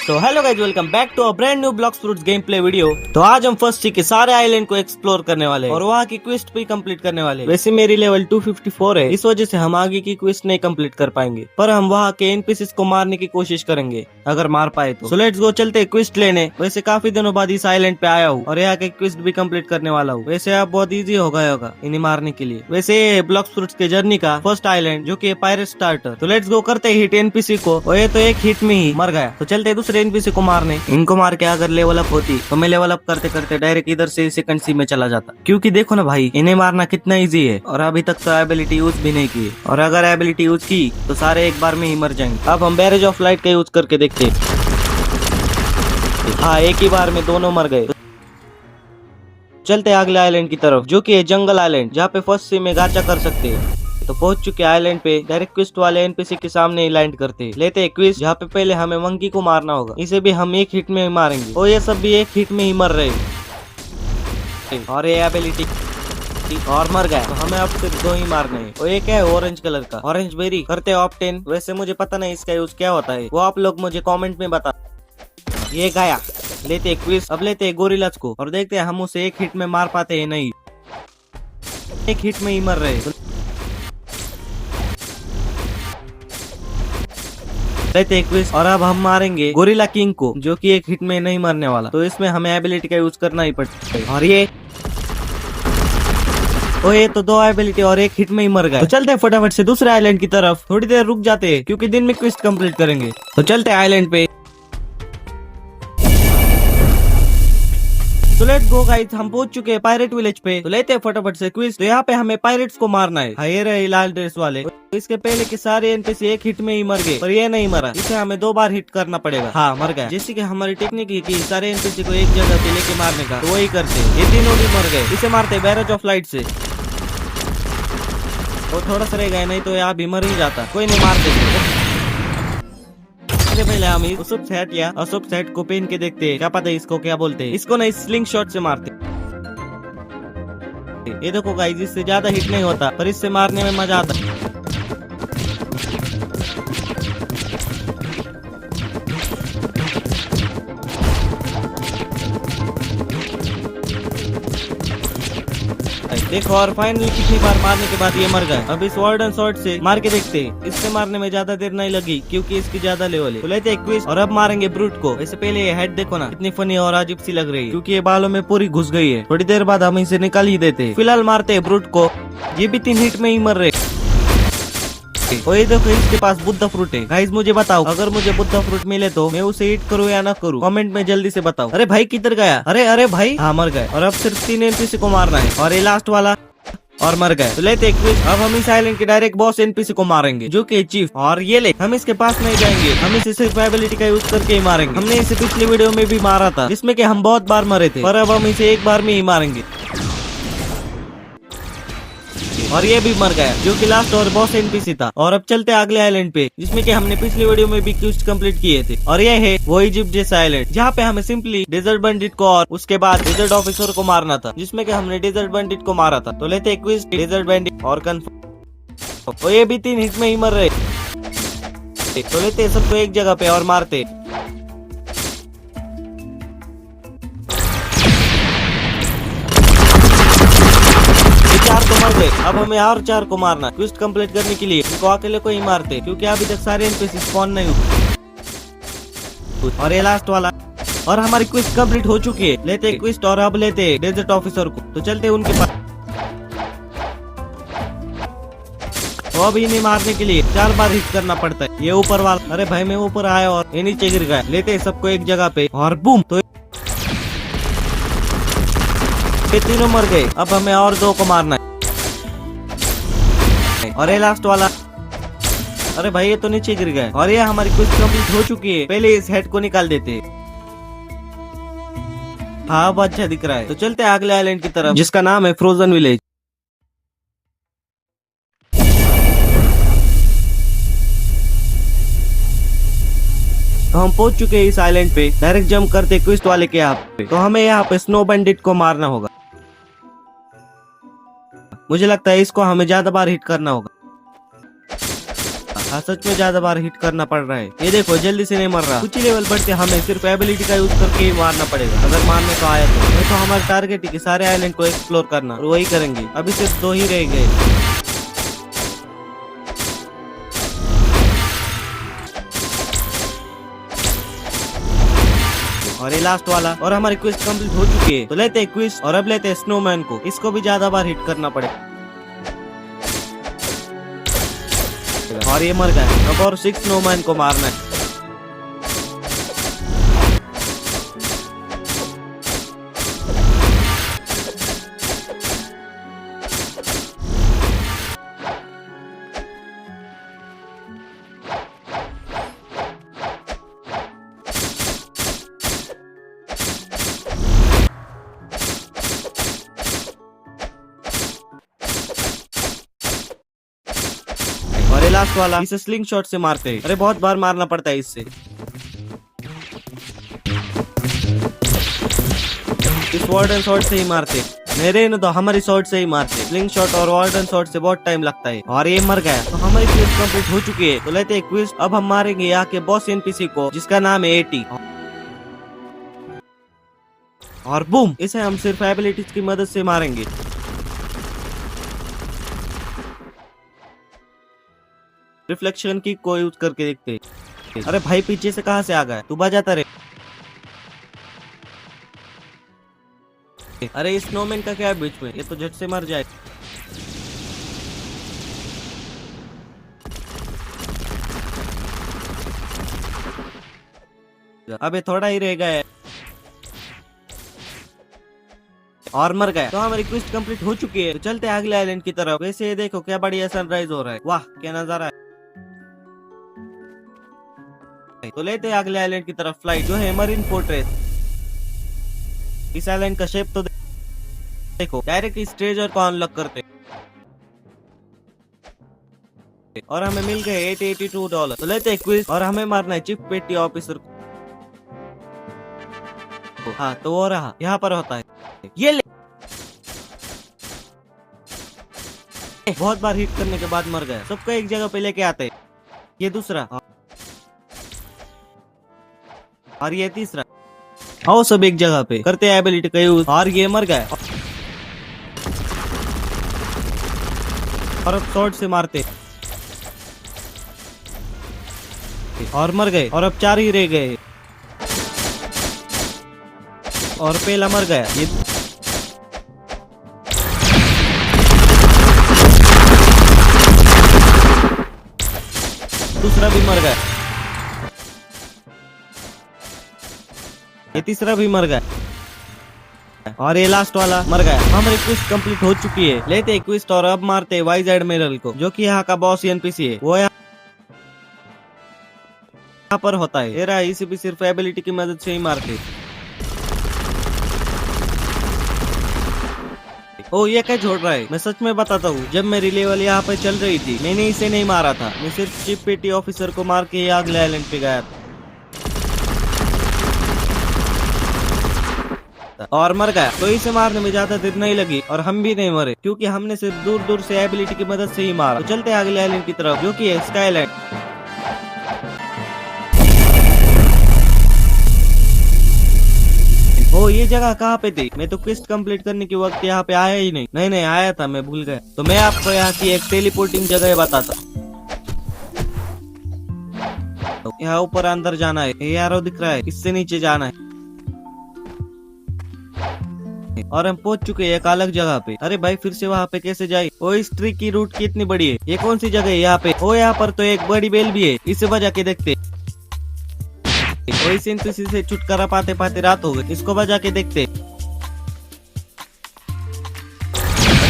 तो hello guys, welcome back to a brand new Blox Fruits gameplay video. तो आज हम first सी के सारे आइलैंड को एक्सप्लोर करने वाले हैं और वहाँ की क्वेस्ट भी कंप्लीट करने वाले हैं। वैसे मेरी लेवल 254 है, इस वजह से हम आगे की क्वेस्ट नहीं कंप्लीट कर पाएंगे, पर हम वहाँ के एनपीसीज को मारने की कोशिश करेंगे अगर मार पाए तो। लेट्स गो, चलते क्वेस्ट लेने। वैसे काफी दिनों बाद इस आइलैंड पे आया हूँ और यहाँ के क्वेस्ट भी कंप्लीट करने वाला हूँ। वैसे अब बहुत इजी हो गया होगा इन्हें मारने के लिए। वैसे ये ब्लॉक्स फ्रूट्स के जर्नी का फर्स्ट आइलैंड जो की पायरेट स्टार्टर। तो लेट्स गो, करते हिट एनपीसी को। और ये तो एक हिट में ही मर गया। तो चलते दूसरे एनपीसी को मारने। इनको मार के अगर लेवल अप होती तो मैं लेवल अप करते करते डायरेक्ट इधर से सेकंड सी में चला जाता। क्योंकि देखो ना भाई, इन्हें मारना कितना इजी है और अभी तक तो एबिलिटी यूज भी नहीं की है। और अगर एबिलिटी यूज की तो सारे एक बार में ही मर जाएंगे। अब हम बैरेज ऑफ लाइट का यूज करके देखते हैं। हाँ, एक ही बार में दोनों मर गए। चलते अगले आइलैंड की तरफ जो कि है जंगल आइलैंड, जहाँ पे फर्स्ट सी में गाचा कर सकते हैं। तो पहुंच चुके आइलैंड पे। डायरेक्ट क्विस्ट वाले एनपीसी के सामने ही लैंड करते हैं। लेते हैं क्विस्ट, जहाँ पे पहले हमें मंकी को मारना होगा। इसे भी हम एक हिट में ही मारेंगे और ये सब भी एक हिट में ही मर रहे हैं। और ये एबिलिटी और मर गया। तो हमें अब सिर्फ दो ही मारने हैं। और एक है ऑरेंज कलर का, ऑरेंज बेरी। करते ऑप्टेन। वैसे मुझे पता नहीं इसका यूज क्या होता है, वो आप लोग मुझे कॉमेंट में बता। ये गया। लेते क्विस्ट। अब लेते गोरिल्लास को और देखते हैं हम उसे एक हिट में मार पाते हैं। नहीं, एक हिट में ही मर रहे हैं। और अब हम मारेंगे गोरिल्ला किंग को जो कि एक हिट में नहीं मरने वाला। तो इसमें हमें एबिलिटी का यूज करना ही पड़ता है। और ये तो दो एबिलिटी और एक हिट में ही मर गए। तो चलते हैं फटाफट से दूसरे आइलैंड की तरफ। थोड़ी देर रुक जाते हैं क्योंकि दिन में क्विस्ट कंप्लीट करेंगे। तो चलते हैं आइलैंड पे। तो लेट्स गो गाइस, हम पहुंच चुके हैं पायरेट विलेज पे। तो लेते हैं फटाफट से क्विज। तो यहाँ पे हमें पायरेट्स को मारना है। हाँ, ये रहे लाल ड्रेस वाले। तो इसके पहले के सारे एनपीसी एक हिट में ही मर गए, पर ये नहीं मरा। इसे हमें दो बार हिट करना पड़ेगा। हाँ, मर गया। जैसे कि हमारी टेक्निक है कि सारे एनपीसी को एक जगह पे लेके मारने का, तो वही करते हैं। ये तीनों भी मर गए। इसे मारते बैरेज ऑफ लाइट से। वो थोड़ा सा रह गया, नहीं तो यहाँ भी मर ही जाता। कोई नहीं, मार देते। पहले हम अशोक सेट या अशोक सेट को पहन के देखते हैं, क्या पता इसको क्या बोलते हैं। इसको ना स्लिंग शॉट से मारते। ये देखो गाइस, इससे ज्यादा हिट नहीं होता, पर इससे मारने में मजा आता है। देखो, और फाइनली कितनी बार मारने के बाद ये मर गए। अब इस वर्ड एंड शॉट से मार के देखते हैं। इससे मारने में ज्यादा देर नहीं लगी क्योंकि इसकी ज्यादा लेवल है। तो लेते हैं क्विज और अब मारेंगे ब्रूट को। इससे पहले ये हेड देखो ना, कितनी फनी और अजीब सी लग रही है क्योंकि ये बालों में पूरी घुस गई है। थोड़ी देर बाद हम इसे निकाल ही देते हैं। फिलहाल मारते हैं ब्रूट को। ये भी 3 हिट में ही मर रहे। और ये देखो, इसके पास बुद्धा फ्रूट है। गाइस मुझे बताओ, अगर मुझे बुद्धा फ्रूट मिले तो मैं उसे ईट करूँ या ना करूँ? कमेंट में जल्दी से बताओ। अरे भाई, किधर गया? अरे भाई, हाँ मर गए। और अब सिर्फ 3 एनपीसी को मारना है और ये लास्ट वाला और मर गए। तो लेते क्विज। अब हम इस आइलैंड के डायरेक्ट बॉस एनपीसी को मारेंगे जो कि चीफ। और ये ले, हम इसके पास नहीं जाएंगे, हम इसे सिर्फ एबिलिटी का यूज करके ही मारेंगे। हमने इसे पिछली वीडियो में भी मारा था जिसमें कि हम बहुत बार मरे थे, पर अब हम इसे एक बार में ही मारेंगे। और ये भी मर गया जो कि लास्ट और बॉस एनपीसी था। और अब चलते हैं अगले आइलैंड पे जिसमें कि हमने पिछली वीडियो में भी क्वेस्ट कंप्लीट किए थे। और ये है वो इजिप्ट जैसा आइलैंड जहाँ पे हमें सिंपली डेजर्ट बंडिट को और उसके बाद डेजर्ट ऑफिसर को मारना था, जिसमें कि हमने डेजर्ट बंडिट को मारा था। तो लेते हैं क्विज, डेजर्ट बंडिट और कन्फर्म। तो ये भी 3 हिट में ही मर रहे। तो लेते हैं सबको एक जगह पे और मारते। तो मर गए। अब हमें और 4 को मारना। क्विस्ट कंप्लीट करने के लिए इनको अकेले को ही मारते क्योंकि अभी तक सारे एनपीसी स्पॉन नहीं हुए। और ये लास्ट वाला। और हमारी क्विस्ट कंप्लीट हो चुकी है। लेते क्विस्ट और अब लेते डेजर्ट ऑफिसर को। तो चलते उनके पास। तो अब इन्हें मारने के लिए 4 बार हिट करना पड़ता है। ये ऊपर वाला, अरे भाई मैं ऊपर आया और ये नीचे गिर गया। लेते सबको एक जगह पे और बूम। तो ये तीनों मर गए। अब हमें और 2 को मारना है। और ये लास्ट वाला, अरे भाई ये तो नीचे गिर गए। और ये हमारी क्विस्ट कंप्लीट हो चुकी है। पहले इस हेड को निकाल देते हैं। हाँ, अब अच्छा दिख रहा है। तो चलते हैं अगले आइलैंड की तरफ जिसका नाम है फ्रोजन विलेज। तो हम पहुंच चुके हैं इस आइलैंड पे। डायरेक्ट जंप करते क्विस्ट वाले के यहाँ पे। तो हमें यहाँ पे स्नो बंडिट को मारना होगा। मुझे लगता है इसको हमें ज्यादा बार हिट करना होगा। हाँ सच में ज्यादा बार हिट करना पड़ रहा है। ये देखो जल्दी से नहीं मर रहा। कुछ ही लेवल बढ़ते हमें सिर्फ एबिलिटी का यूज करके ही मारना पड़ेगा। अगर मारने को आया तो हमारा टारगेट है कि सारे आइलैंड को एक्सप्लोर करना, और वही करेंगे। अभी सिर्फ 2 ही रह गए। और ये लास्ट वाला, और हमारी क्विस्ट कंप्लीट हो चुकी है। तो लेते हैं क्विस्ट, और अब लेते हैं स्नोमैन को। इसको भी ज्यादा बार हिट करना पड़ेगा। और ये मर गया। अब और 6 स्नोमैन को मारना है। और ये लास्ट वाला, इसे स्लिंग शॉट से मारते हैं। अरे बहुत बार मारना पड़ता है इससे। इस वार्डन शॉट से ही मारते, मेरे न तो हमारी शॉट से ही मारते। स्लिंग शॉट और वार्डन शॉट से बहुत टाइम लगता है। और ये मर गया। तो हमारी क्विस्ट कंप्लीट हो चुकी है। तो लेते हैं क्विस्ट। अब हम मारेंगे यहाँ के बॉस एनपीसी को, जिसका नाम है 80। और बूम, इसे हम सिर्फ एबिलिटीज की मदद से मारेंगे। रिफ्लेक्शन की को यूज करके देखते हैं। अरे भाई पीछे से कहां से आ गया? तू बजाता रहे। अरे इस स्नोमैन का क्या है बीच में? ये तो झट से मर जाए। अबे थोड़ा ही रह गया है। और मर गया। तो हमारी क्विस्ट कंप्लीट हो चुकी है। तो चलते हैं अगले आइलैंड की तरफ। वैसे ये देखो क्या बढ़िया सनराइज हो रहा है। वाह क्या नजारा है। तो लेते हैं अगले आइलैंड की तरफ फ्लाइट, जो है मरीन फोर्ट्रेस। इस आइलैंड का शेप तो देखो। डायरेक्ट इस ट्रेजर को अनलॉक करते और हमें मिल गए $882। तो लेते हैं क्विज, और हमें मारना है चीफ पेटी ऑफिसर को। हाँ तो वो रहा, यहाँ पर होता है। ये ले। बहुत बार हिट करने के बाद मर गया। सबको एक जगह पे लेके आते। ये दूसरा, और ये तीसरा। आओ सब एक जगह पे करते हैं एबिलिटी का यूज। और ये मर गया। और अब शॉर्ट से मारते और मर गए। और अब 4 ही रह गए। और पहला मर गया। ये दूसरा भी मर गया। ये तीसरा भी मर गया। और ये लास्ट वाला मर गया। हमारी क्विस्ट कंप्लीट हो चुकी है। लेते हैं क्विस्ट, और अब मारते हैं वाइज एडमिरल को, जो कि यहाँ का बॉस एनपीसी है। वो यहाँ पर होता है। तेरा इसे भी सिर्फ एबिलिटी की मदद से ही मारते। ओ ये क्या छोड़ रहा है? मैं सच में बताता हूँ, जब मेरी लेवल यहाँ पे चल रही थी, मैंने इसे नहीं मारा था। मैं सिर्फ चीफ पेटी ऑफिसर को मार के अगले आइलैंड पे गया था। और मर गया। तो इसे मारने में ज्यादा देर नहीं लगी, और हम भी नहीं मरे, क्योंकि हमने सिर्फ दूर दूर से एबिलिटी की मदद से ही मारा। तो चलते हैं अगले आइलैंड की तरफ, जो कि है स्काईलैंड। ओ ये जगह कहाँ पे थी? मैं तो क्विस्ट कंप्लीट करने के वक्त यहाँ पे आया ही नहीं। नहीं आया था, मैं भूल गया। तो मैं आपको यहाँ की एक टेलीपोर्टिंग जगह बताता। तो यहाँ ऊपर अंदर जाना है। ये एरो दिख रहा है, इससे नीचे जाना है। और हम पहुंच चुके हैं एक अलग जगह पे। अरे भाई फिर से वहाँ पे कैसे जाए? ओ इस ट्री की रूट कितनी बड़ी है। ये कौन सी जगह है यहाँ पे? ओ यहाँ पर तो एक बड़ी बेल भी है, इसे बजा के देखते। इस एनपीसी से छुटकारा पाते पाते रात हो गई। इसको बजा के देखते। अरे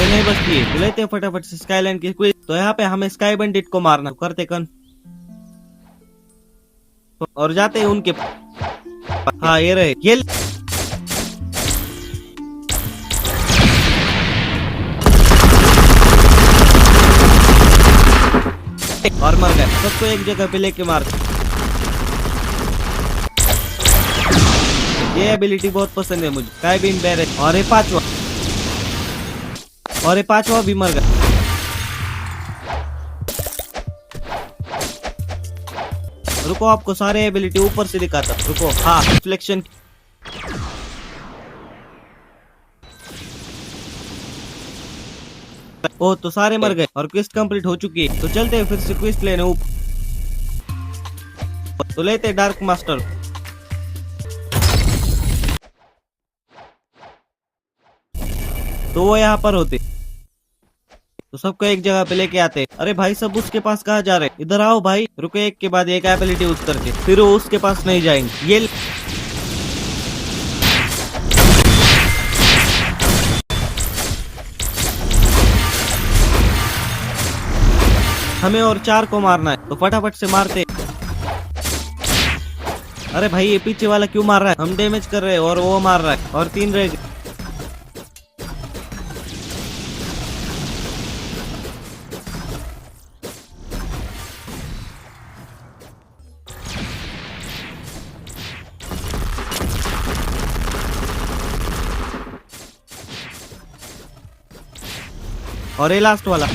नहीं बचती है। लेते हैं फटाफट से स्काईलैंड की क्विज। तो यहाँ पे हमें स्काई बंडिट को मारना। करते कन और जाते हैं उनके। हाँ ये रहे। ये और मर गए। सबको एक जगह पे लेके मार। ये एबिलिटी बहुत पसंद है मुझे, स्काई बीम बैरेज। और ये पांचवा भी मर गया। रुको आपको सारे एबिलिटी ऊपर से दिखाता। रुको, हाँ रिफ्लेक्शन। ओ तो सारे मर गए और क्विस्ट कंप्लीट हो चुकी है। तो चलते हैं फिर से क्विस्ट लेने ऊपर। तो लेते डार्क मास्टर। तो वो यहाँ पर होते, तो सबको एक जगह पे लेके आते। अरे भाई सब उसके पास कहाँ जा रहे? इधर आओ भाई। रुको, एक के बाद एक एबिलिटी यूज करके फिर वो उसके पास नहीं जाएंगे। ये हमें और 4 को मारना है, तो फटाफट से मारते। अरे भाई ये पीछे वाला क्यों मार रहा है? हम डैमेज कर रहे हैं और वो मार रहा है, और 3 रह गए। और ये लास्ट वाला।